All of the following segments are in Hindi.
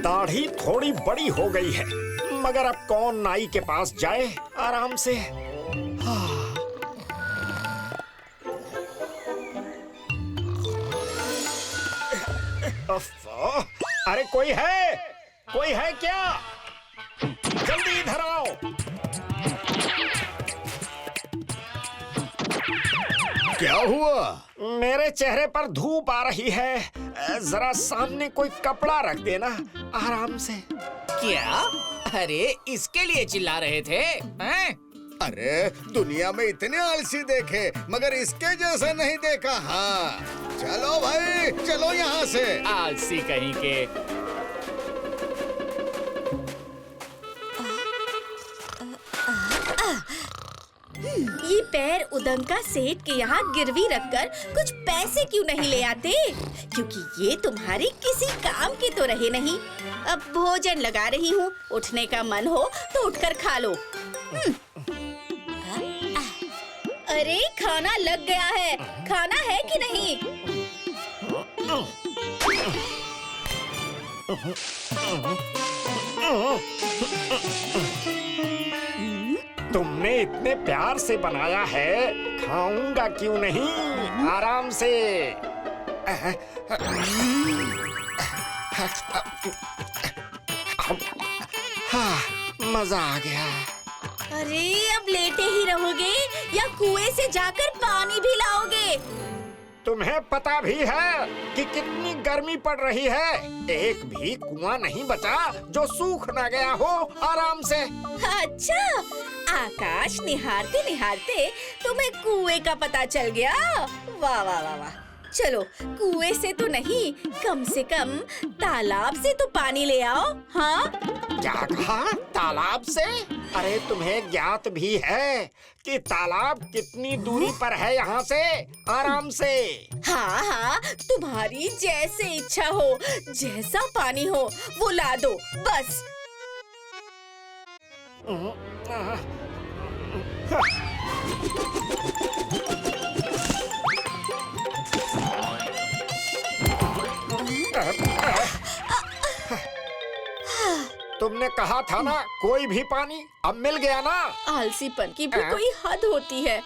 दाढ़ी थोड़ी बड़ी हो गई है, मगर अब कौन नाई के पास जाए आराम से। अरे कोई है? कोई है क्या? जल्दी इधर आओ। क्या हुआ? मेरे चेहरे पर धूप आ रही है, जरा सामने कोई कपड़ा रख देना आराम से। क्या? अरे इसके लिए चिल्ला रहे थे हैं? अरे दुनिया में इतने आलसी देखे मगर इसके जैसा नहीं देखा। हाँ चलो भाई चलो यहाँ से। आलसी कहीं के। ये पैर उदंका सेठ के यहाँ गिरवी रखकर कुछ पैसे क्यों नहीं ले आते? क्योंकि ये तुम्हारे किसी काम के तो रहे नहीं। अब भोजन लगा रही हूँ, उठने का मन हो तो उठकर खा लो। अरे खाना लग गया है, खाना है कि नहीं? तुमने इतने प्यार से बनाया है, खाऊंगा क्यों नहीं आराम से। हाँ, मजा आ गया। अरे अब लेटे ही रहोगे या कुएं से जाकर पानी भी लाओगे? तुम्हें पता भी है कि कितनी गर्मी पड़ रही है। एक भी कुआं नहीं बचा जो सूख ना गया हो आराम से। अच्छा, आकाश निहारते निहारते तुम्हें कुएं का पता चल गया। वाह वाह वाह वाह। चलो कुएं से तो नहीं, कम से कम तालाब से तो पानी ले आओ। हाँ? क्या कहा? तालाब से? अरे तुम्हें ज्ञात भी है कि तालाब कितनी दूरी पर है यहाँ से आराम से। हाँ हाँ, तुम्हारी जैसे इच्छा हो, जैसा पानी हो वो ला दो बस। तुमने कहा था ना कोई भी पानी, अब मिल गया ना। आलसीपन की भी कोई हद होती है।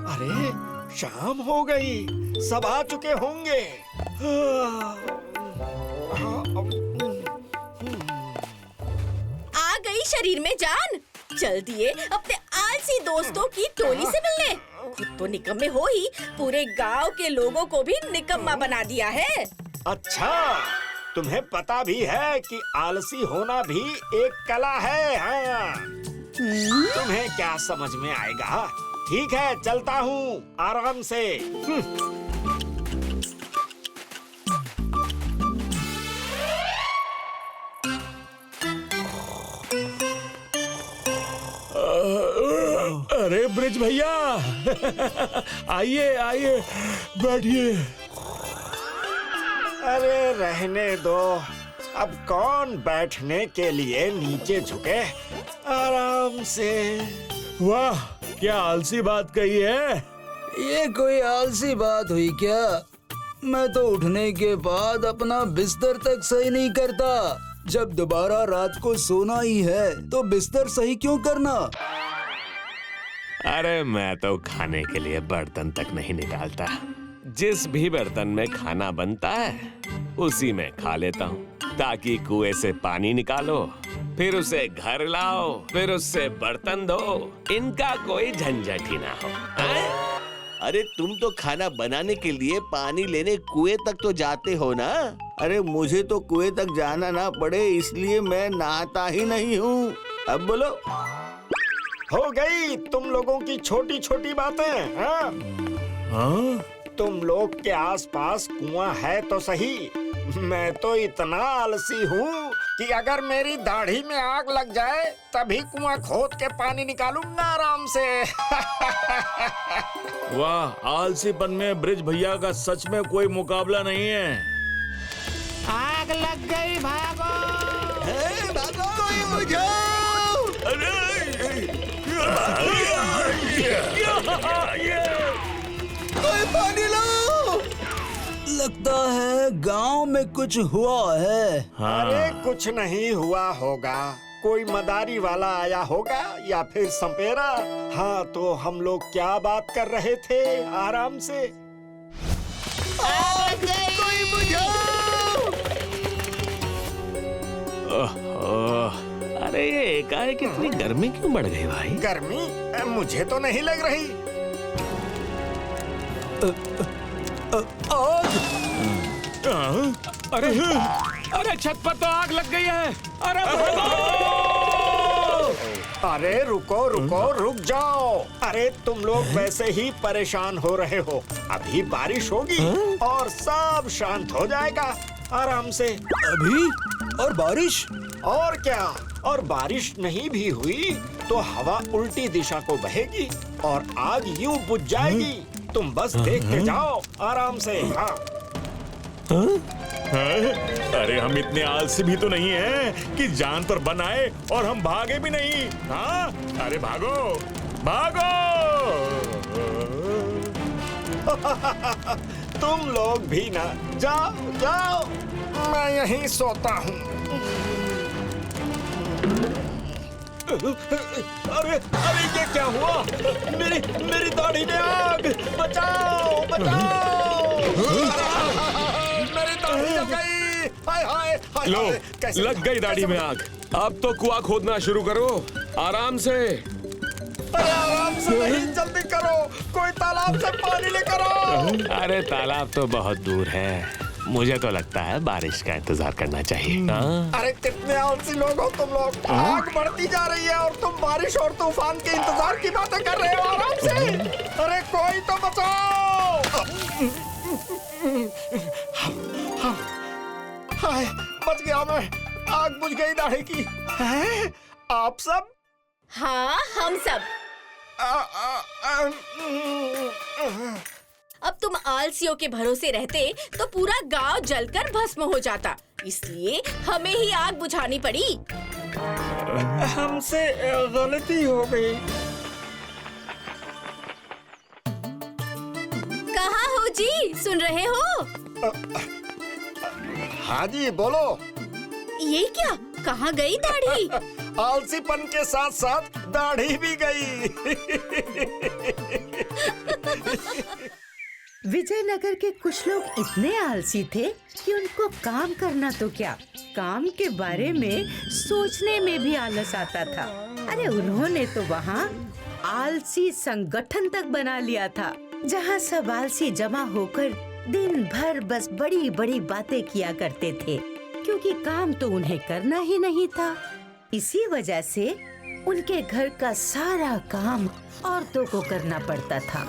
अरे शाम हो गई, सब आ चुके होंगे। आ गई शरीर में जान। चल दिए अपने आलसी दोस्तों की टोली से मिलने। खुद तो निकम्मे हो ही, पूरे गांव के लोगों को भी निकम्मा बना दिया है। अच्छा, तुम्हें पता भी है कि आलसी होना भी एक कला है। हाँ, तुम्हें क्या समझ में आएगा। ठीक है, चलता हूँ आराम से। अरे ब्रिज भैया आइए आइए बैठिए। अरे रहने दो, अब कौन बैठने के लिए नीचे झुके, आराम से। वाह क्या आलसी बात कही है। ये कोई आलसी बात हुई क्या? मैं तो उठने के बाद अपना बिस्तर तक सही नहीं करता। जब दोबारा रात को सोना ही है तो बिस्तर सही क्यों करना? अरे मैं तो खाने के लिए बर्तन तक नहीं निकालता। जिस भी बर्तन में खाना बनता है उसी में खा लेता हूँ, ताकि कुएं से पानी निकालो, फिर उसे घर लाओ, फिर उससे बर्तन धो, इनका कोई झंझट ही ना हो। अरे तुम तो खाना बनाने के लिए पानी लेने कुएं तक तो जाते हो ना। अरे मुझे तो कुएं तक जाना ना पड़े इसलिए मैं नहाता ही नहीं हूँ। अब बोलो। हो गई तुम लोगों की छोटी छोटी बातें। हाँ? हाँ? तुम लोग के आसपास कुआं है तो सही, मैं तो इतना आलसी हूँ कि अगर मेरी दाढ़ी में आग लग जाए तभी कुआं खोद के पानी निकालूंगा आराम से। वाह, आलसीपन में ब्रिज भैया का सच में कोई मुकाबला नहीं है। आग लग गई, भागो। भागो, कोई बुझाओ। कोई पानी लाओ। लगता है गांव में कुछ हुआ है। अरे कुछ नहीं हुआ होगा, कोई मदारी वाला आया होगा या फिर संपेरा। हाँ तो हम लोग क्या बात कर रहे थे आराम से। कोई बुझाओ! ओह, अरे ये एकाएक इतनी गर्मी क्यों बढ़ गई भाई? गर्मी मुझे तो नहीं लग रही। अरे अरे छत पर तो आग लग गई है। अरे भागो! अरे रुको रुको रुक जाओ। अरे तुम लोग वैसे ही परेशान हो रहे हो, अभी बारिश होगी और सब शांत हो जाएगा आराम से। अभी? और बारिश? और क्या, और बारिश नहीं भी हुई तो हवा उल्टी दिशा को बहेगी और आग यूं बुझ जाएगी। तुम बस देखते जाओ आराम से। हाँ अरे हम इतने आलसी भी तो नहीं हैं कि जान पर बन आए और हम भागे भी नहीं। हाँ, अरे भागो भागो! तुम लोग भी ना, जाओ जाओ, मैं यहीं सोता हूँ। अरे अरे ये क्या हुआ? मेरी दाढ़ी में आग! बचाओ बचाओ! मेरी दाढ़ी जल गई! हाय हाय हाय! लो, हाय, कैसे लग गई दाढ़ी में आग। अब तो कुआं खोदना शुरू करो आराम से। अरे आराम से नहीं, जल्दी करो, कोई तालाब से पानी लेकर आओ। अरे तालाब तो बहुत दूर है, मुझे तो लगता है बारिश का इंतजार करना चाहिए। हाँ? अरे कितने आलसी लोग हो तुम लोग। आग बढ़ती जा रही है और तुम बारिश और तूफान के इंतजार की बातें कर रहे हो आराम से। अरे कोई तो बचाओ! हाय, बच गया मैं, आग बुझ गई दाढ़ी की। हैं? आप सब? हाँ हम सब। अब तुम आलसियों के भरोसे रहते तो पूरा गांव जलकर भस्म हो जाता, इसलिए हमें ही आग बुझानी पड़ी। हमसे गलती हो गई। कहाँ हो जी, सुन रहे हो? हाँ जी बोलो। ये क्या, कहाँ गई दाढ़ी? आलसीपन के साथ साथ दाढ़ी भी गई। विजयनगर के कुछ लोग इतने आलसी थे कि उनको काम करना तो क्या, काम के बारे में सोचने में भी आलस आता था। अरे उन्होंने तो वहाँ आलसी संगठन तक बना लिया था, जहाँ सब आलसी जमा होकर दिन भर बस बड़ी बड़ी बातें किया करते थे, क्योंकि काम तो उन्हें करना ही नहीं था। इसी वजह से उनके घर का सारा काम औरतों को करना पड़ता था।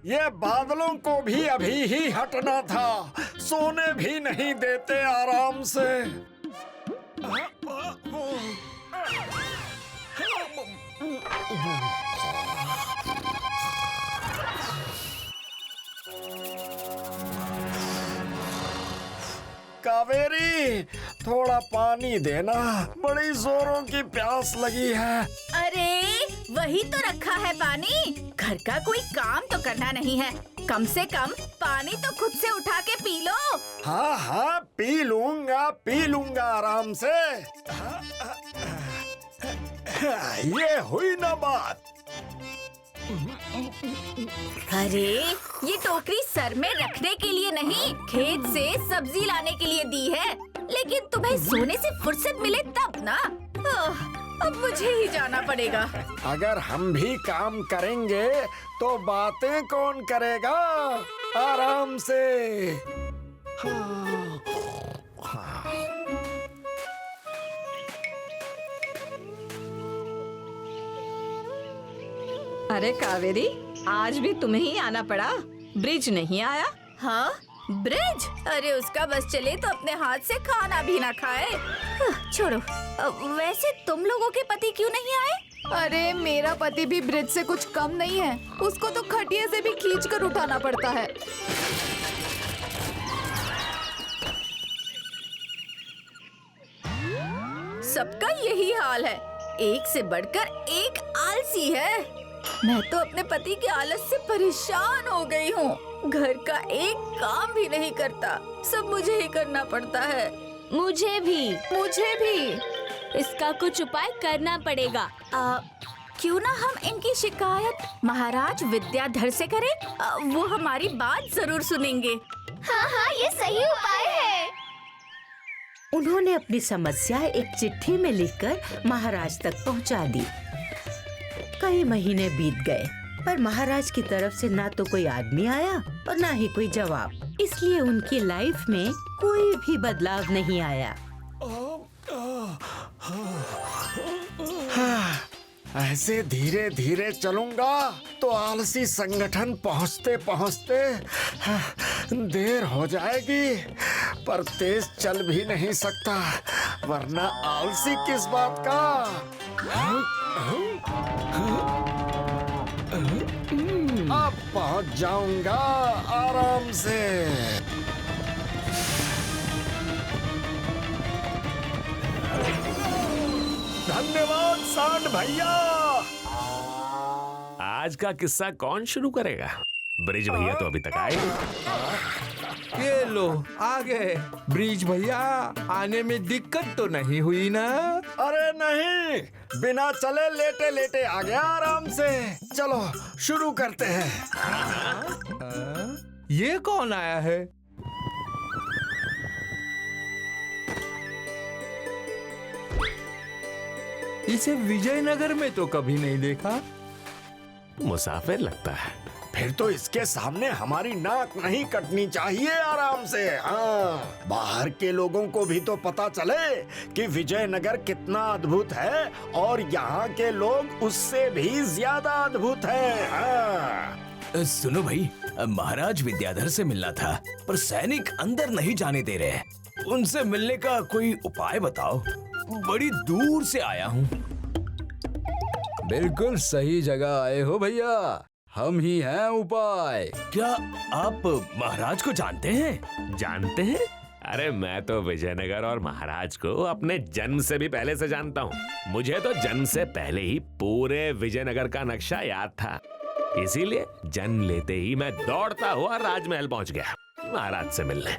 ये बादलों को भी अभी ही हटना था, सोने भी नहीं देते आराम से। कावेरी, थोड़ा पानी देना, बड़ी जोरों की प्यास लगी है। अरे वही तो रखा है पानी, घर का कोई काम तो करना नहीं है, कम से कम पानी तो खुद से उठा के पी लो। हाँ हाँ पी लूंगा आराम से। ये हुई ना बात। अरे ये टोकरी सर में रखने के लिए नहीं, खेत से सब्जी लाने के लिए दी है, लेकिन तुम्हें सोने से फुर्सत मिले तब ना। अब मुझे ही जाना पड़ेगा। अगर हम भी काम करेंगे तो बातें कौन करेगा? आराम से। अरे कावेरी, आज भी तुम्हें ही आना पड़ा, ब्रिज नहीं आया? हाँ ब्रिज, अरे उसका बस चले तो अपने हाथ से खाना भी ना खाए। छोड़ो, वैसे तुम लोगों के पति क्यों नहीं आए? अरे मेरा पति भी ब्रिज से कुछ कम नहीं है, उसको तो खटिया से भी खींचकर उठाना पड़ता है। सबका यही हाल है, एक से बढ़कर एक आलसी है। मैं तो अपने पति के आलस से परेशान हो गई हूँ। घर का एक काम भी नहीं करता, सब मुझे ही करना पड़ता है। मुझे भी इसका कुछ उपाय करना पड़ेगा। क्यों ना हम इनकी शिकायत महाराज विद्याधर से करें? वो हमारी बात जरूर सुनेंगे। हाँ, ये सही उपाय है। उन्होंने अपनी समस्या एक चिट्ठी में लिखकर महाराज तक पहुंचा दी। कई महीने बीत गए, पर महाराज की तरफ से ना तो कोई आदमी आया और ना ही कोई जवाब। इसलिए उनकी लाइफ में कोई भी बदलाव नहीं आया। ऐसे धीरे धीरे चलूंगा तो आलसी संगठन पहुंचते पहुंचते देर हो जाएगी, पर तेज चल भी नहीं सकता, वरना आलसी किस बात का। अब पहुंच जाऊंगा आराम से। धन्यवाद सांड भैया। आज का किस्सा कौन शुरू करेगा? ब्रिज भैया तो अभी तक आए नहीं। ये लो आ गए। ब्रिज भैया, आने में दिक्कत तो नहीं हुई ना? अरे नहीं, बिना चले लेटे लेटे आ गया आराम से। चलो शुरू करते हैं। ये कौन आया है? इसे विजयनगर में तो कभी नहीं देखा। मुसाफिर लगता है। फिर तो इसके सामने हमारी नाक नहीं कटनी चाहिए आराम से। हाँ, बाहर के लोगों को भी तो पता चले कि विजयनगर कितना अद्भुत है और यहाँ के लोग उससे भी ज्यादा अद्भुत हैं। हाँ। सुनो भाई, महाराज विद्याधर से मिलना था, पर सैनिक अंदर नहीं जाने दे रहे। उनसे मिलने का कोई उपाय बताओ, बड़ी दूर से आया हूँ। बिल्कुल सही जगह आए हो भैया, हम ही हैं उपाय। क्या आप महाराज को जानते हैं? जानते हैं? अरे मैं तो विजयनगर और महाराज को अपने जन्म से भी पहले से जानता हूँ। मुझे तो जन्म से पहले ही पूरे विजयनगर का नक्शा याद था, इसीलिए जन्म लेते ही मैं दौड़ता हुआ राजमहल पहुँच गया महाराज से मिलने।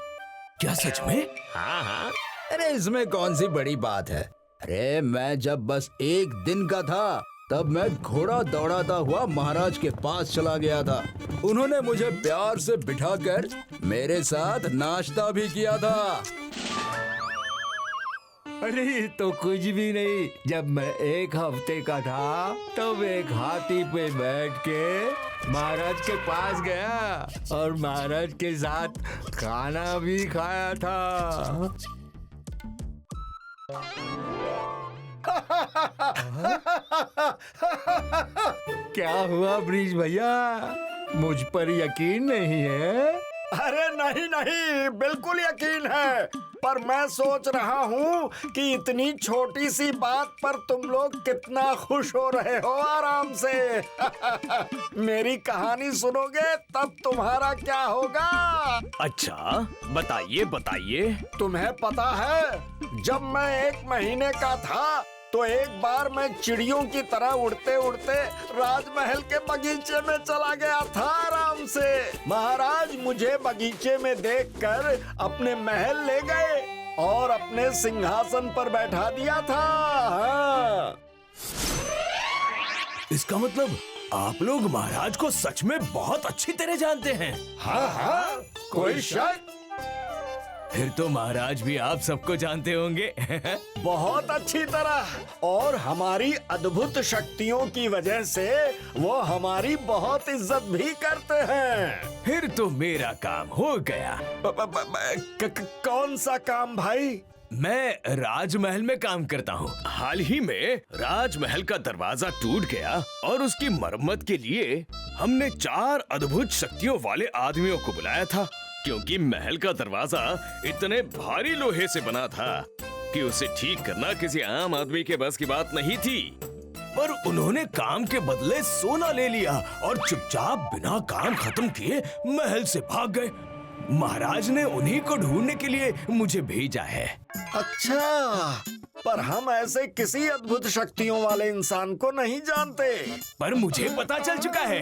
क्या सच में? हाँ हाँ। अरे इसमें कौन सी बड़ी बात है? अरे मैं जब बस एक दिन का था, तब मैं घोड़ा दौड़ाता हुआ महाराज के पास चला गया था। उन्होंने मुझे प्यार से बिठाकर मेरे साथ नाश्ता भी किया था। अरे तो कुछ भी नहीं। जब मैं एक हफ्ते का था, तब एक हाथी पे बैठ के महाराज के पास गया और महाराज के साथ खाना भी खाया था। क्या हुआ ब्रिज भैया, मुझ पर यकीन नहीं है? अरे नहीं नहीं, बिल्कुल यकीन है, पर मैं सोच रहा हूँ कि इतनी छोटी सी बात पर तुम लोग कितना खुश हो रहे हो आराम से। मेरी कहानी सुनोगे तब तुम्हारा क्या होगा? अच्छा बताइए बताइए। तुम्हें पता है, जब मैं 1 महीने का था तो एक बार मैं चिड़ियों की तरह उड़ते उड़ते राजमहल के बगीचे में चला गया था आराम से। महाराज मुझे बगीचे में देखकर अपने महल ले गए और अपने सिंहासन पर बैठा दिया था। हाँ। इसका मतलब आप लोग महाराज को सच में बहुत अच्छी तरह जानते हैं। हाँ हाँ, कोई शक? फिर तो महाराज भी आप सबको जानते होंगे। बहुत अच्छी तरह, और हमारी अद्भुत शक्तियों की वजह से वो हमारी बहुत इज्जत भी करते हैं। फिर तो मेरा काम हो गया। कौन सा काम भाई? मैं राजमहल में काम करता हूँ। हाल ही में राजमहल का दरवाजा टूट गया और उसकी मरम्मत के लिए हमने 4 अद्भुत शक्तियों वाले आदमियों को बुलाया था, क्योंकि महल का दरवाजा इतने भारी लोहे से बना था कि उसे ठीक करना किसी आम आदमी के बस की बात नहीं थी। पर उन्होंने काम के बदले सोना ले लिया और चुपचाप बिना काम खत्म किए महल से भाग गए। महाराज ने उन्हीं को ढूंढने के लिए मुझे भेजा है। अच्छा, पर हम ऐसे किसी अद्भुत शक्तियों वाले इंसान को नहीं जानते। पर मुझे पता चल चुका है।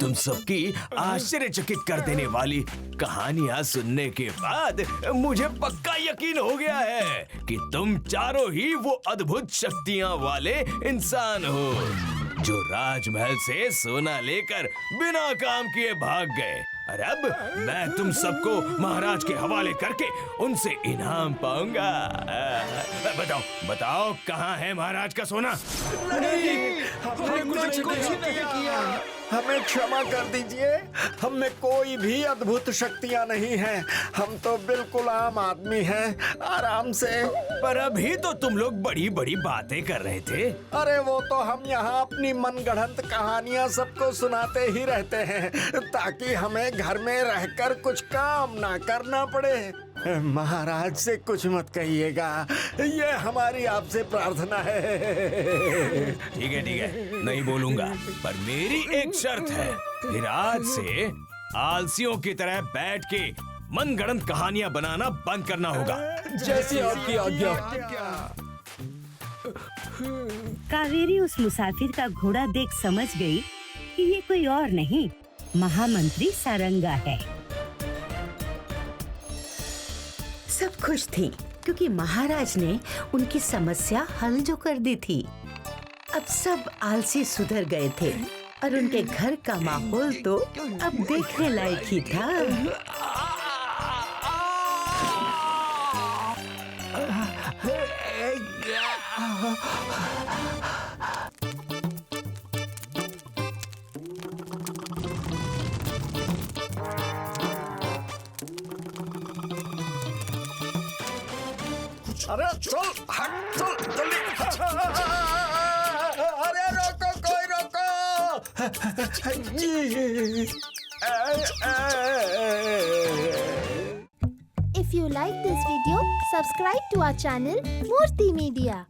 तुम सबकी आश्चर्यचकित कर देने वाली कहानियां सुनने के बाद मुझे पक्का यकीन हो गया है कि तुम चारों ही वो अद्भुत शक्तियां वाले इंसान हो जो राजमहल से सोना लेकर बिना काम किए भाग गए। और अब मैं तुम सबको महाराज के हवाले करके उनसे इनाम पाऊंगा। बताओ बताओ, कहाँ है महाराज का सोना? नहीं, हमने कुछ नहीं किया। हमें क्षमा कर दीजिए, हम में कोई भी अद्भुत शक्तियाँ नहीं हैं। हम तो बिल्कुल आम आदमी हैं, आराम से। पर अभी तो तुम लोग बड़ी बड़ी बातें कर रहे थे। अरे वो तो हम यहाँ अपनी मनगढ़ंत कहानियाँ सबको सुनाते ही रहते हैं ताकि हमें घर में रहकर कुछ काम ना करना पड़े। महाराज से कुछ मत कहिएगा, ये हमारी आपसे प्रार्थना है। ठीक है, नहीं बोलूंगा, पर मेरी एक शर्त है। फिर आज से आलसियों की तरह बैठ के मनगढ़ंत कहानियां बनाना बंद करना होगा। जैसी आपकी आज्ञा। कावेरी उस मुसाफिर का घोड़ा देख समझ गई कि ये कोई और नहीं, महामंत्री सारंगा है। सब खुश थी क्योंकि महाराज ने उनकी समस्या हल जो कर दी थी। अब सब आलसी सुधर गए थे और उनके घर का माहौल तो अब देखने लायक ही था। अरे चल, हट, चल जल्दी। अरे रोको, कोई रोको। If you like this video, subscribe to our channel Murthy Media.